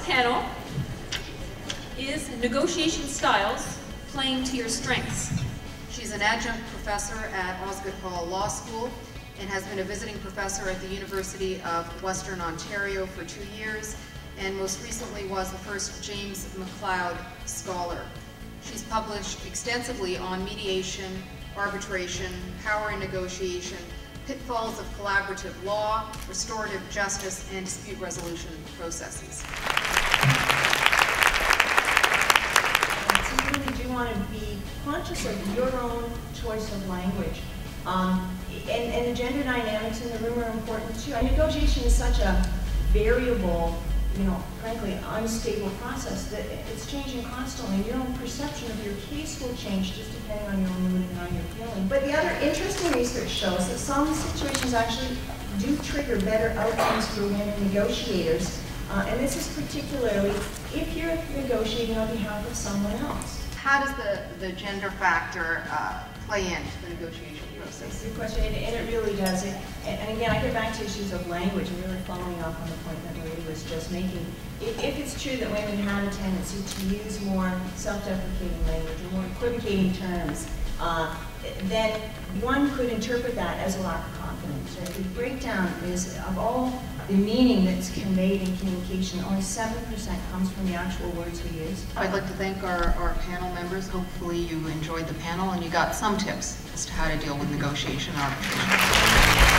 panel is Negotiation Styles, Playing to Your Strengths. She's an adjunct professor at Osgoode Hall Law School and has been a visiting professor at the University of Western Ontario for 2 years, and most recently was the first James MacLeod Scholar. She's published extensively on mediation, arbitration, power and negotiation, pitfalls of collaborative law, restorative justice, and dispute resolution processes. So you really do want to be conscious of your own choice of language. And the gender dynamics in the room are important too. And negotiation is such a variable, frankly, unstable process that it's changing constantly. And your own perception of your case will change just depending on your own mood and how you're feeling. But the other interesting research shows that some situations actually do trigger better outcomes for women negotiators. And this is particularly if you're negotiating on behalf of someone else. How does the gender factor play into the negotiation process? Good question, and it really does. And again, I get back to issues of language and really following up on the point that Marie was just making. If it's true that women have a tendency to use more self-deprecating language or more equivocating terms, then one could interpret that as a lack of confidence. Right? The breakdown is of all the meaning that's conveyed in communication, only 7% comes from the actual words we use. I'd like to thank our panel members. Hopefully you enjoyed the panel and you got some tips as to how to deal with negotiation and arbitration.